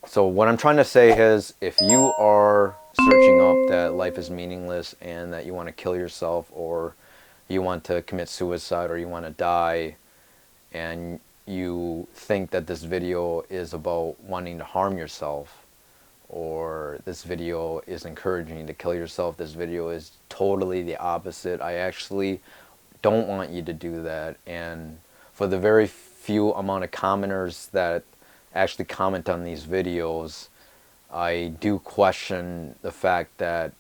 So what I'm trying to say is, if you are searching up that life is meaningless and that you want to kill yourself, or you want to commit suicide, or you want to die, and you think that this video is about wanting to harm yourself, or this video is encouraging you to kill yourself, this video is totally the opposite. I actually don't want you to do that. And for the very few amount of commenters that actually comment on these videos, I do question the fact that,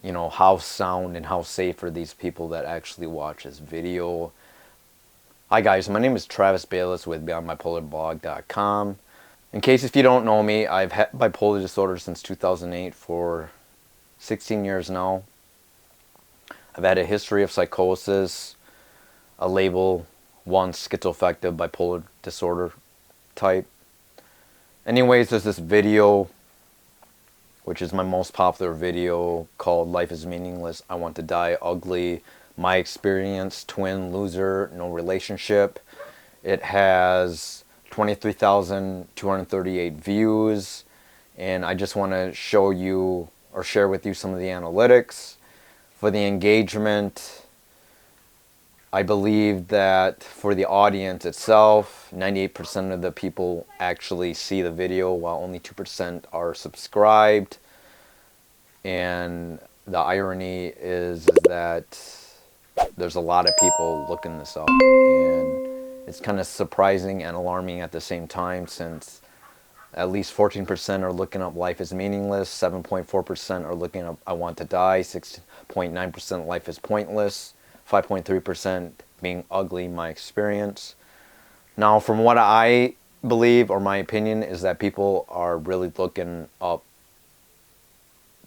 you know, how sound and how safe are these people that actually watch this video. Hi guys, my name is TraVisT Balitz with BeyondBipolarBlog.com. In case if you don't know me, I've had bipolar disorder since 2008 for 16 years now. I've had a history of psychosis, a label, one schizoaffective bipolar disorder type. Anyways, there's this video, which is my most popular video, called Life is Meaningless, I Want to Die Ugly, My Experience, Twin, Loser, No Relationship. It has 23,238 views, and I just want to show you or share with you some of the analytics. For the engagement, I believe that for the audience itself, 98% of the people actually see the video, while only 2% are subscribed. And the irony is that there's a lot of people looking this up, and it's kind of surprising and alarming at the same time, since at least 14% are looking up Life is Meaningless, 7.4% are looking up I Want to Die, 6.9% Life is Pointless, 5.3% Being Ugly, My Experience. Now, from what I believe, or my opinion, is that people are really looking up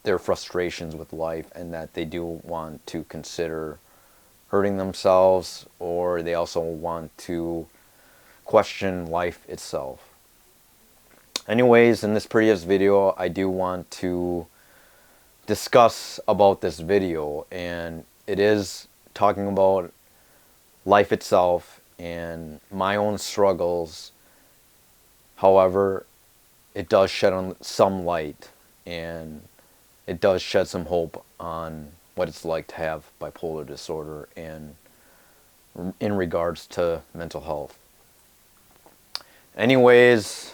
their frustrations with life, and that they do want to consider hurting themselves, or they also want to question life itself. Anyways, in this previous video, I do want to discuss about this video, and it is talking about life itself and my own struggles. However, it does shed on some light, and it does shed some hope on what it's like to have bipolar disorder, and in regards to mental health. Anyways,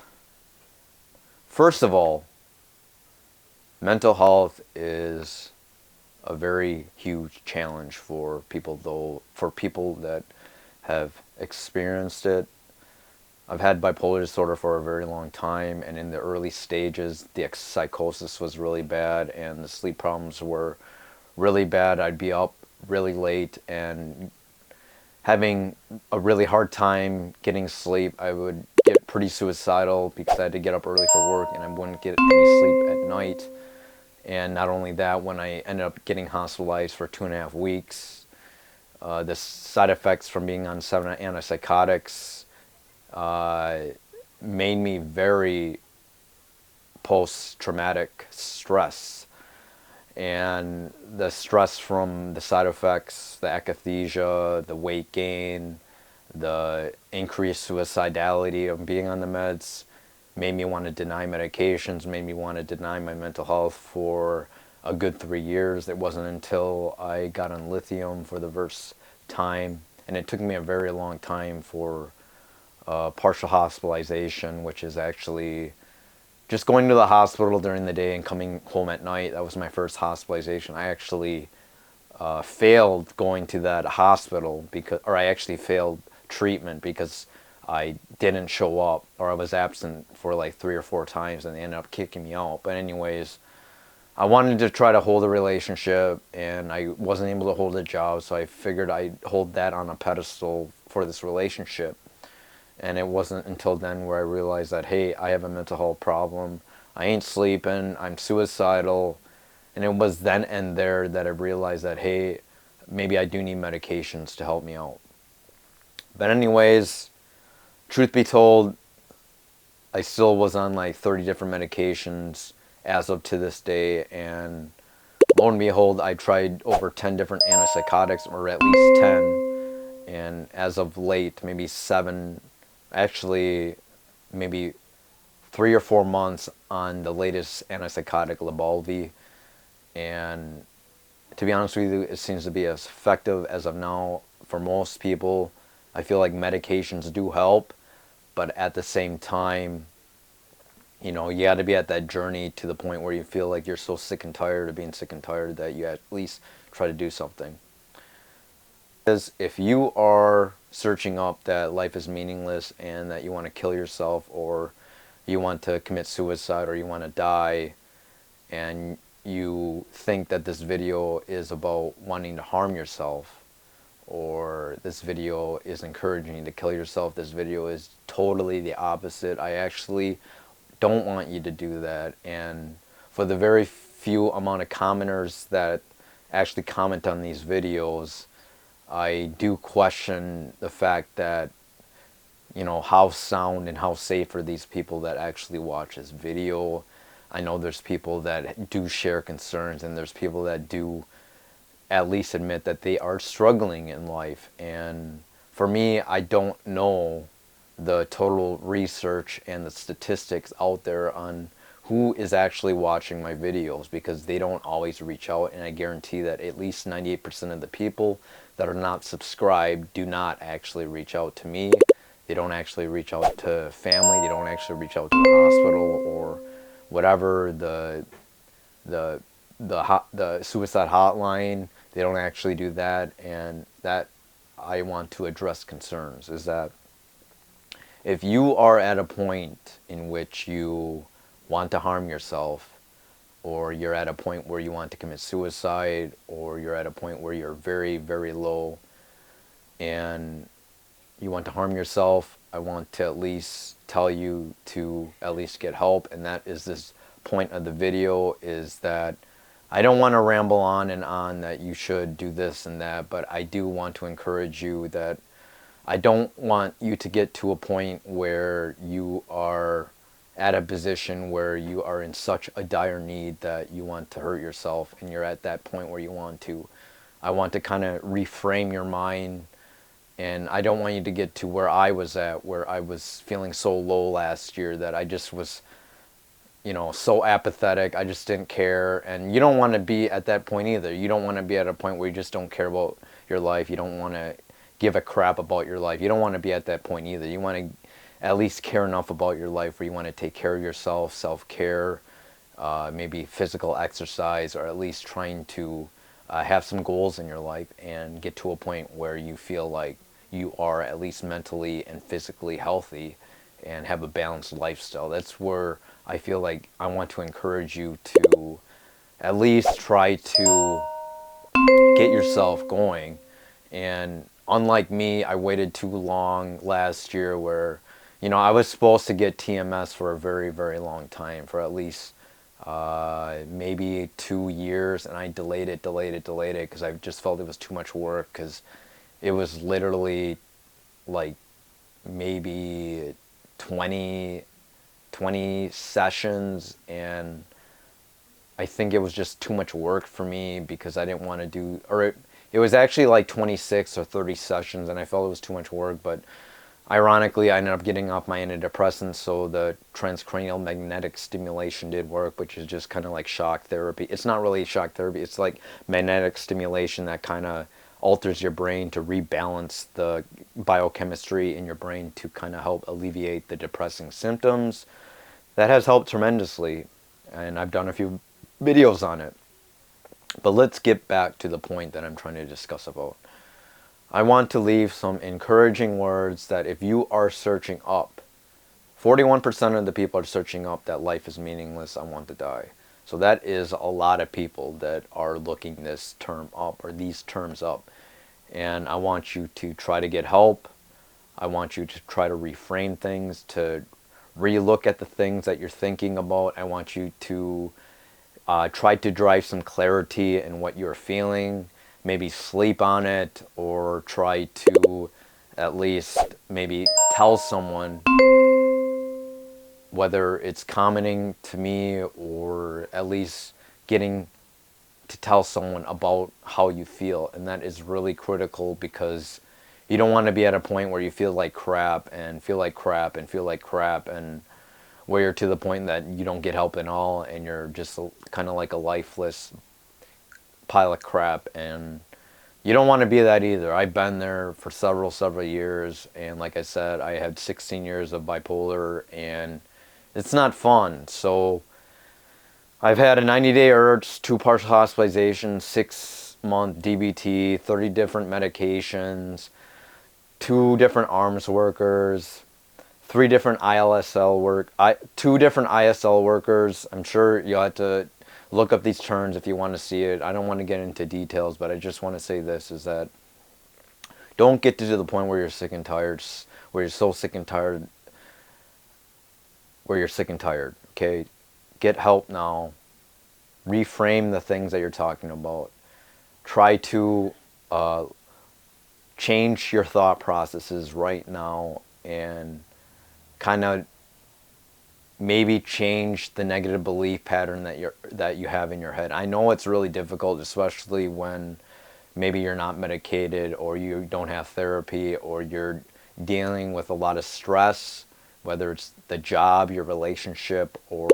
first of all, mental health is a very huge challenge for people, that have experienced it. I've had bipolar disorder for a very long time, and in the early stages, the psychosis was really bad, and the sleep problems were really bad. I'd be up really late and having a really hard time getting sleep. I would get pretty suicidal because I had to get up early for work, and I wouldn't get any sleep at night. And not only that, when I ended up getting hospitalized for 2.5 weeks, the side effects from being on 7 antipsychotics made me very post-traumatic stress. And the stress from the side effects, the akathisia, the weight gain, the increased suicidality of being on the meds, made me want to deny medications, made me want to deny my mental health for a good 3 years. It wasn't until I got on Lithium for the first time, and it took me a very long time for partial hospitalization, which is actually just going to the hospital during the day and coming home at night. That was my first hospitalization. I actually failed going to that hospital I actually failed treatment because I didn't show up, or I was absent for like 3 or 4 times, and they ended up kicking me out. But anyways, I wanted to try to hold a relationship, and I wasn't able to hold a job, so I figured I'd hold that on a pedestal for this relationship. And it wasn't until then where I realized that, hey, I have a mental health problem. I ain't sleeping. I'm suicidal. And it was then and there that I realized that, hey, maybe I do need medications to help me out. But anyways, truth be told, I still was on like 30 different medications as of to this day. And lo and behold, I tried over 10 different antipsychotics, or at least 10. And as of late, maybe 7... actually maybe 3 or 4 months on the latest antipsychotic Lybalvi, and to be honest with you, it seems to be as effective as of now for most people. I feel like medications do help, but at the same time, you know, you got to be at that journey to the point where you feel like you're so sick and tired of being sick and tired that you at least try to do something. Because if you are searching up that life is meaningless and that you want to kill yourself, or you want to commit suicide, or you want to die, and you think that this video is about wanting to harm yourself, or this video is encouraging you to kill yourself, this video is totally the opposite. I actually don't want you to do that. And for the very few amount of commenters that actually comment on these videos, I do question the fact that, you know, how sound and how safe are these people that actually watch this video. I know there's people that do share concerns, and there's people that do at least admit that they are struggling in life. And for me, I don't know the total research and the statistics out there on who is actually watching my videos, because they don't always reach out, and I guarantee that at least 98% of the people that are not subscribed do not actually reach out to me. They don't actually reach out to family, they don't actually reach out to the hospital or whatever, the suicide hotline. They don't actually do that. And that I want to address concerns is that if you are at a point in which you want to harm yourself, or you're at a point where you want to commit suicide, or you're at a point where you're very, very low and you want to harm yourself, I want to at least tell you to at least get help. And that is this point of the video, is that I don't want to ramble on and on that you should do this and that, but I do want to encourage you that I don't want you to get to a point where you are at a position where you are in such a dire need that you want to hurt yourself, and you're at that point where you want to. I want to kind of reframe your mind, and I don't want you to get to where I was at, where I was feeling so low last year that I just was, you know, so apathetic. I just didn't care. And you don't want to be at that point either. You don't want to be at a point where you just don't care about your life. You don't want to give a crap about your life. You don't want to be at that point either. You want to at least care enough about your life where you want to take care of yourself, self-care, maybe physical exercise, or at least trying to have some goals in your life and get to a point where you feel like you are at least mentally and physically healthy and have a balanced lifestyle. That's where I feel like I want to encourage you to at least try to get yourself going. And unlike me, I waited too long last year where, you know, I was supposed to get TMS for a very, very long time, for at least maybe 2 years, and I delayed it because I just felt it was too much work, because it was literally like maybe 20 sessions, and I think it was just too much work for me because I didn't want to do, or it was actually like 26 or 30 sessions, and I felt it was too much work. But ironically, I ended up getting off my antidepressants, so the transcranial magnetic stimulation did work, which is just kind of like shock therapy. It's not really shock therapy, it's like magnetic stimulation that kind of alters your brain to rebalance the biochemistry in your brain to kind of help alleviate the depressing symptoms. That has helped tremendously, and I've done a few videos on it. But let's get back to the point that I'm trying to discuss about. I want to leave some encouraging words that if you are searching up, 41% of the people are searching up that life is meaningless, I want to die. So that is a lot of people that are looking this term up, or these terms up. And I want you to try to get help. I want you to try to reframe things, to relook at the things that you're thinking about. I want you to try to drive some clarity in what you're feeling. Maybe sleep on it, or try to at least maybe tell someone, whether it's commenting to me or at least getting to tell someone about how you feel. And that is really critical, because you don't want to be at a point where you feel like crap and feel like crap and feel like crap. And where you're to the point that you don't get help at all, and you're just kind of like a lifeless pile of crap. And you don't want to be that either. I've been there for several years, and like I said, I had 16 years of bipolar, and it's not fun. So I've had a 90-day IRTS, 2 partial hospitalizations, 6-month DBT, 30 different medications, 2 different arms workers, 3 different 2 different ISL workers. I'm sure you'll have to look up these terms if you want to see it. I don't want to get into details, but I just want to say this, is that don't get to the point where you're sick and tired, where you're so sick and tired, okay? Get help now. Reframe the things that you're talking about. Try to change your thought processes right now, and kind of maybe change the negative belief pattern that you have in your head. I know it's really difficult, especially when maybe you're not medicated, or you don't have therapy, or you're dealing with a lot of stress, whether it's the job, your relationship, or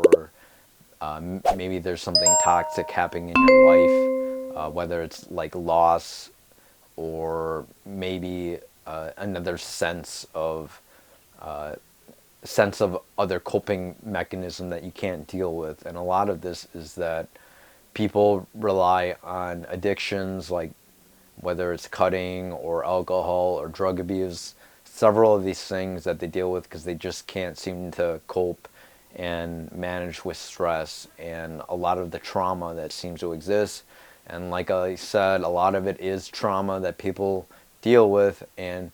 maybe there's something toxic happening in your life, whether it's like loss, or maybe another sense of other coping mechanism that you can't deal with. And a lot of this is that people rely on addictions, like whether it's cutting or alcohol or drug abuse, several of these things that they deal with because they just can't seem to cope and manage with stress and a lot of the trauma that seems to exist. And like I said, a lot of it is trauma that people deal with, and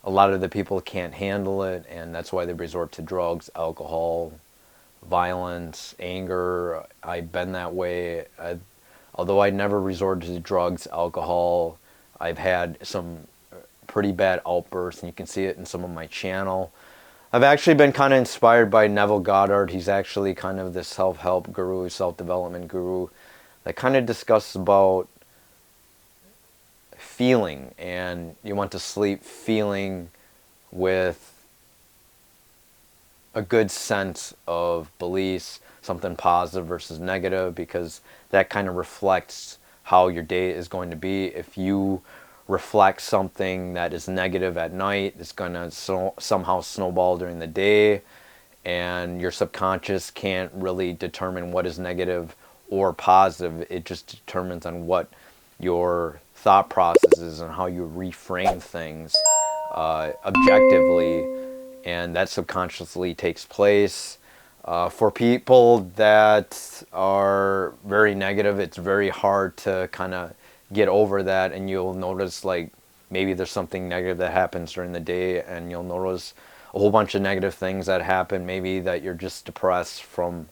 a lot of the people can't handle it, and that's why they resort to drugs, alcohol, violence, anger. I've been that way. Although I never resorted to drugs, alcohol, I've had some pretty bad outbursts, and you can see it in some of my channel. I've actually been kind of inspired by Neville Goddard. He's actually kind of this self-help guru, self-development guru that kind of discusses about feeling, and you want to sleep feeling with a good sense of beliefs, something positive versus negative, because that kind of reflects how your day is going to be. If you reflect something that is negative at night, it's going to somehow snowball during the day, and your subconscious can't really determine what is negative or positive. It just determines on what your thought processes and how you reframe things objectively, and that subconsciously takes place. For people that are very negative, it's very hard to kind of get over that, and you'll notice like maybe there's something negative that happens during the day, and you'll notice a whole bunch of negative things that happen. Maybe that you're just depressed from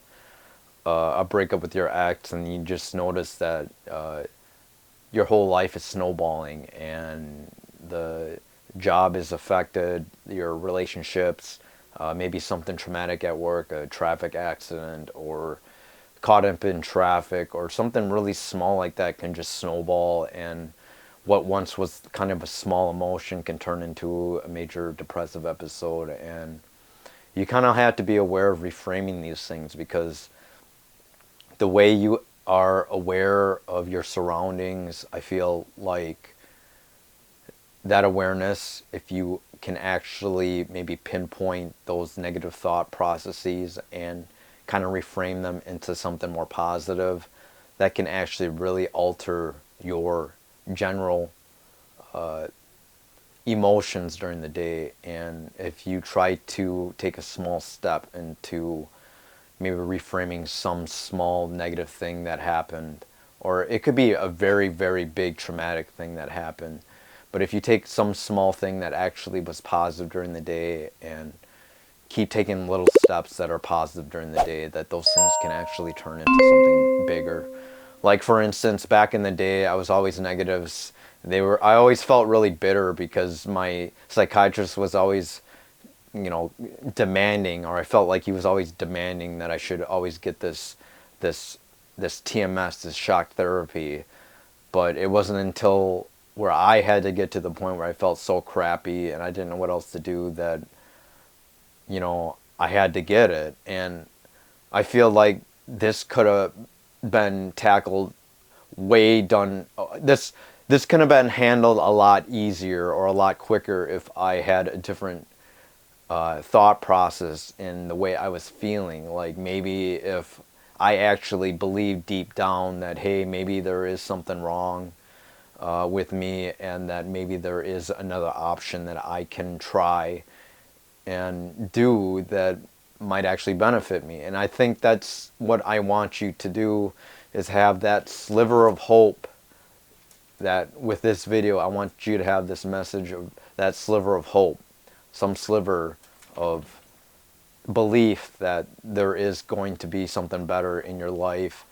a breakup with your ex, and you just notice that your whole life is snowballing, and the job is affected, your relationships, maybe something traumatic at work, a traffic accident, or caught up in traffic, or something really small like that can just snowball, and what once was kind of a small emotion can turn into a major depressive episode. And you kind of have to be aware of reframing these things, because the way you are aware of your surroundings, I feel like that awareness, if you can actually maybe pinpoint those negative thought processes and kind of reframe them into something more positive, that can actually really alter your general emotions during the day. And if you try to take a small step into maybe reframing some small negative thing that happened, or it could be a very, very big traumatic thing that happened, but if you take some small thing that actually was positive during the day and keep taking little steps that are positive during the day, that those things can actually turn into something bigger. Like for instance, back in the day, I was always negatives. I always felt really bitter because my psychiatrist was always, demanding, or I felt like he was always demanding that I should always get this TMS, this shock therapy. But it wasn't until where I had to get to the point where I felt so crappy and I didn't know what else to do, that I had to get it. And I feel like this could have been tackled this could have been handled a lot easier or a lot quicker if I had a different thought process in the way I was feeling. Like maybe if I actually believed deep down that, hey, maybe there is something wrong with me, and that maybe there is another option that I can try and do that might actually benefit me. And I think that's what I want you to do, is have that sliver of hope. That with this video, I want you to have this message of that sliver of hope, some sliver of belief that there is going to be something better in your life.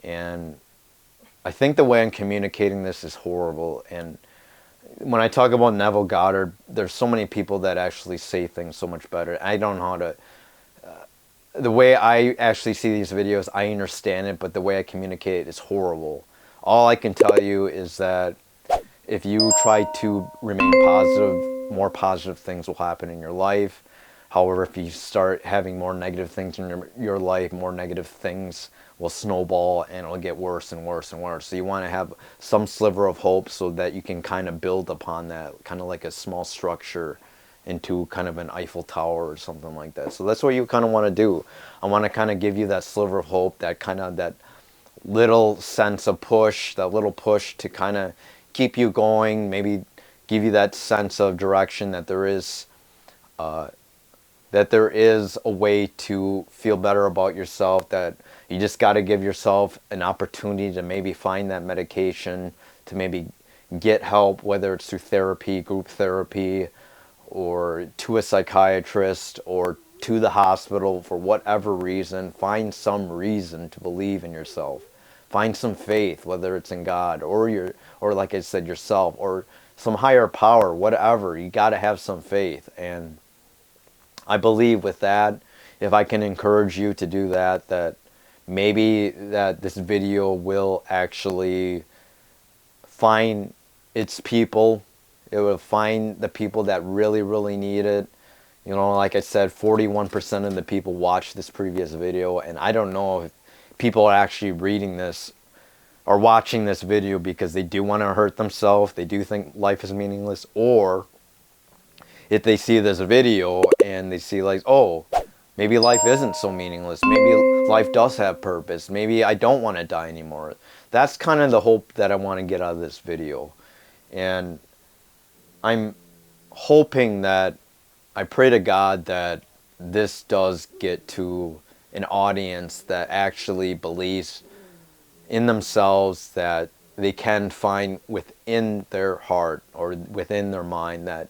And I think the way I'm communicating this is horrible. And when I talk about Neville Goddard, there's so many people that actually say things so much better. I don't know how to, the way I actually see these videos, I understand it, but the way I communicate it is horrible. All I can tell you is that if you try to remain positive, more positive things will happen in your life. However, if you start having more negative things in your life, more negative things will snowball and it'll get worse and worse and worse. So you want to have some sliver of hope so that you can kind of build upon that, kind of like a small structure into kind of an Eiffel Tower or something like that. So that's what you kind of want to do. I want to kind of give you that sliver of hope, that kind of that little sense of push, that little push to kind of keep you going, maybe give you that sense of direction that there is a way to feel better about yourself, that you just got to give yourself an opportunity to maybe find that medication, to maybe get help, whether it's through therapy, group therapy, or to a psychiatrist, or to the hospital. For whatever reason, find some reason to believe in yourself. Find some faith, whether it's in God or like I said, yourself, or some higher power, whatever. You got to have some faith. And I believe with that, if I can encourage you to do that, that maybe that this video will actually find its people. It will find the people that really, really need it. You know, like I said, 41% of the people watched this previous video, and I don't know if people are actually reading this or watching this video because they do want to hurt themselves, they do think life is meaningless, or if they see this video and they see like, oh, maybe life isn't so meaningless, maybe life does have purpose, maybe I don't want to die anymore. That's kind of the hope that I want to get out of this video. And I'm hoping that, I pray to God that this does get to an audience that actually believes in themselves, that they can find within their heart or within their mind that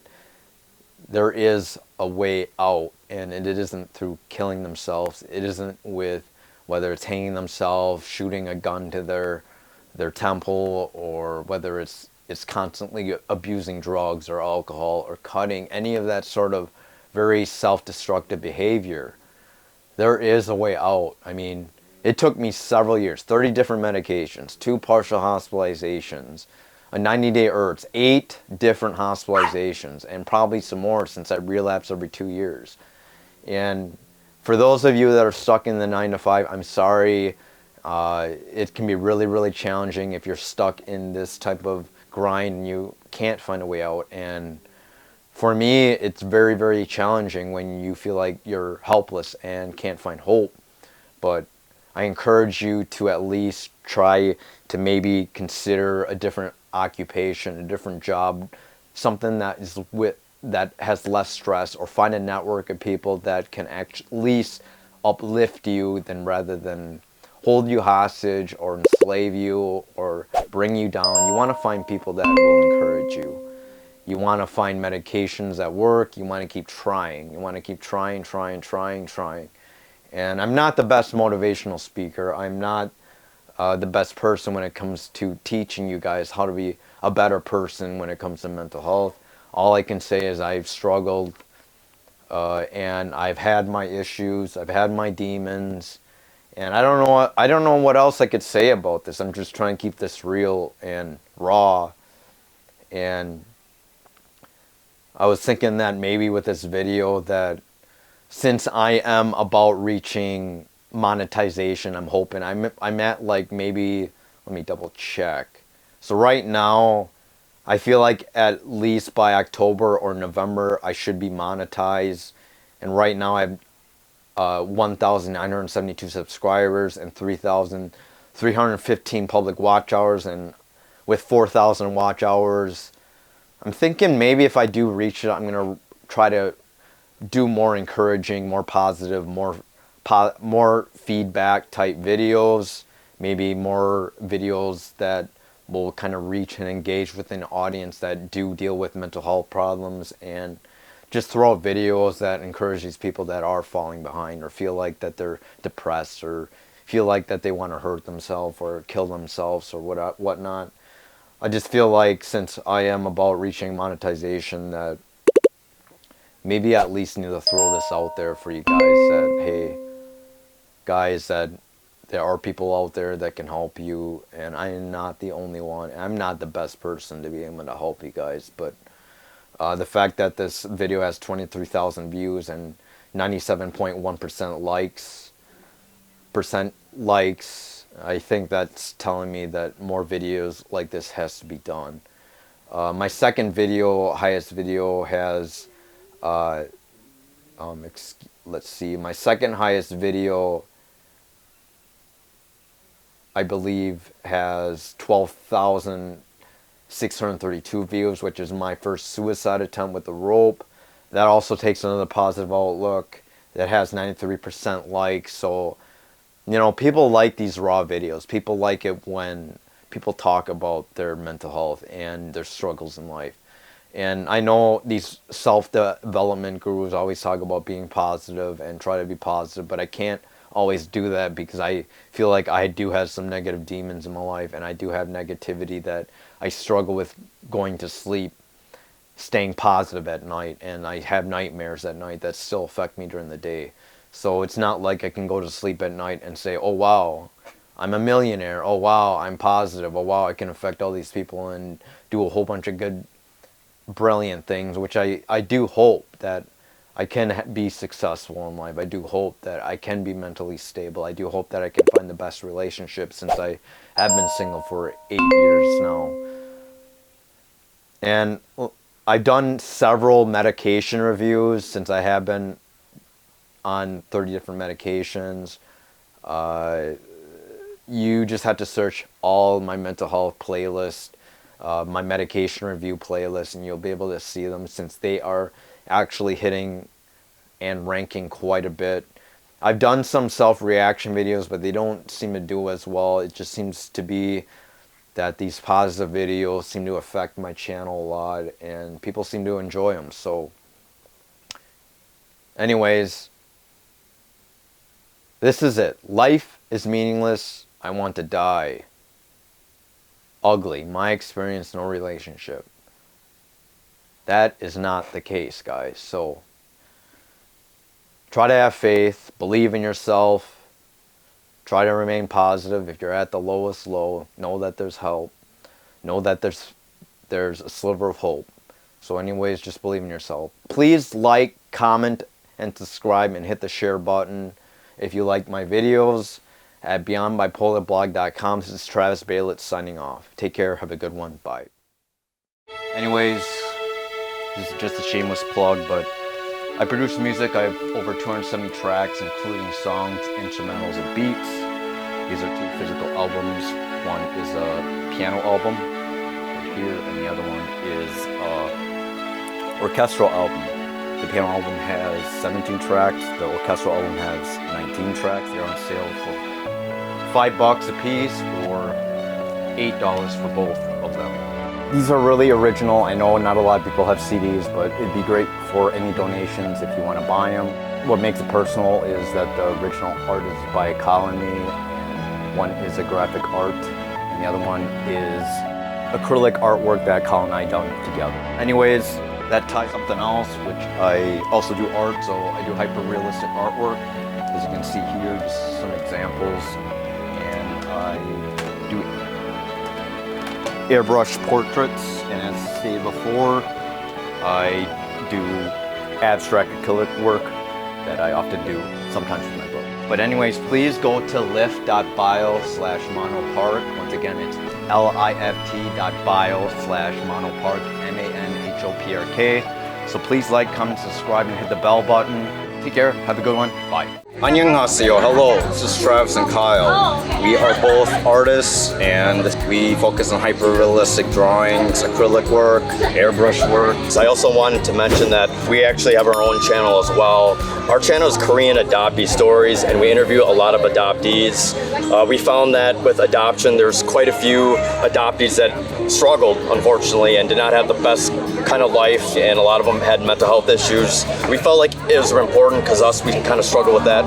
there is a way out, and it isn't through killing themselves. It isn't with, whether it's hanging themselves, shooting a gun to their temple, or whether it's constantly abusing drugs or alcohol or cutting, any of that sort of very self-destructive behavior. There is a way out. I mean, it took me several years, 30 different medications, 2 partial hospitalizations, a 90-day IRTs, 8 different hospitalizations, and probably some more since I relapse every 2 years. And for those of you that are stuck in the 9-to-5, I'm sorry. It can be really, really challenging if you're stuck in this type of grind and you can't find a way out. And for me, it's very, very challenging when you feel like you're helpless and can't find hope. But I encourage you to at least try to maybe consider a different occupation, a different job, something that has less stress, or find a network of people that can at least uplift you rather than hold you hostage or enslave you or bring you down. You want to find people that will encourage you. You want to find medications that work. You want to keep trying. You want to keep trying. And I'm not the best motivational speaker. I'm not the best person when it comes to teaching you guys how to be a better person when it comes to mental health. All I can say is I've struggled and I've had my issues. I've had my demons. And I don't know what else I could say about this. I'm just trying to keep this real and raw. And I was thinking that maybe with this video that since I am about reaching monetization, I'm hoping I'm at like maybe, let me double check. So right now, I feel like at least by October or November, I should be monetized. And right now I have 1,972 subscribers and 3,315 public watch hours. And with 4,000 watch hours, I'm thinking maybe if I do reach it, I'm going to try to do more encouraging, more positive, more feedback type videos. Maybe more videos that will kind of reach and engage with an audience that do deal with mental health problems, and just throw out videos that encourage these people that are falling behind or feel like that they're depressed or feel like that they want to hurt themselves or kill themselves or whatnot. I just feel like since I am about reaching monetization, that maybe at least need to throw this out there for you guys that, hey, guys, that there are people out there that can help you, and I am not the only one. I'm not the best person to be able to help you guys, but the fact that this video has 23,000 views and 97.1% likes, I think that's telling me that more videos like this has to be done. My second video, highest video, has let's see, my second highest video, I believe, has 12,632 views, which is my first suicide attempt with the rope. That also takes another positive outlook. That has 93% likes. So, you know, people like these raw videos. People like it when people talk about their mental health and their struggles in life. And I know these self-development gurus always talk about being positive and try to be positive, but I can't always do that because I feel like I do have some negative demons in my life, and I do have negativity that I struggle with going to sleep, staying positive at night, and I have nightmares at night that still affect me during the day. So it's not like I can go to sleep at night and say, oh wow, I'm a millionaire, oh wow, I'm positive, oh wow, I can affect all these people and do a whole bunch of good, brilliant things, which I do hope that I can be successful in life. I do hope that I can be mentally stable. I do hope that I can find the best relationship, since I have been single for 8 years now. And I've done several medication reviews since I have been on 30 different medications. You just have to search all my mental health playlist, my medication review playlist, and you'll be able to see them, since they are actually hitting and ranking quite a bit. I've done some self-reaction videos, but they don't seem to do as well. It just seems to be that these positive videos seem to affect my channel a lot, and people seem to enjoy them. So anyways, this is it. Life is meaningless. I want to die. Ugly. My experience, no relationship. That is not the case, guys. So try to have faith, believe in yourself, try to remain positive. If you're at the lowest low, know that there's help. Know that there's a sliver of hope. So anyways, just believe in yourself. Please like, comment, and subscribe, and hit the share button if you like my videos at beyondbipolarblog.com. This is TraVisT Balitz signing off. Take care. Have a good one. Bye. Anyways, this is just a shameless plug, but I produce music. I have over 270 tracks, including songs, instrumentals, and beats. These are 2 physical albums. One is a piano album right here, and the other one is an orchestral album. The piano album has 17 tracks. The orchestral album has 19 tracks. They're on sale for $5 a piece, or $8 for both of them. These are really original. I know not a lot of people have CDs, but it'd be great for any donations if you want to buy them. What makes it personal is that the original art is by Colony, and one is a graphic art, and the other one is acrylic artwork that Colin and I done together. Anyways, that ties something else, which I also do art, so I do hyper-realistic artwork. As you can see here, just some examples, and I do airbrush portraits, and as stated before, I do abstract acrylic work that I often do sometimes with my book. But anyways, please go to lift.bio/monopark. Once again, it's lift.bio/monopark, MANHOPRK. So please like, comment, subscribe, and hit the bell button. Take care. Have a good one. Bye. 안녕하세요. Hello. This is Travis and Kyle. We are both artists and we focus on hyper-realistic drawings, acrylic work, airbrush work. So I also wanted to mention that we actually have our own channel as well. Our channel is Korean Adoptee Stories and we interview a lot of adoptees. We found that with adoption, there's quite a few adoptees that struggled, unfortunately, and did not have the best kind of life, and a lot of them had mental health issues. We felt like it was important because we kind of struggle with that.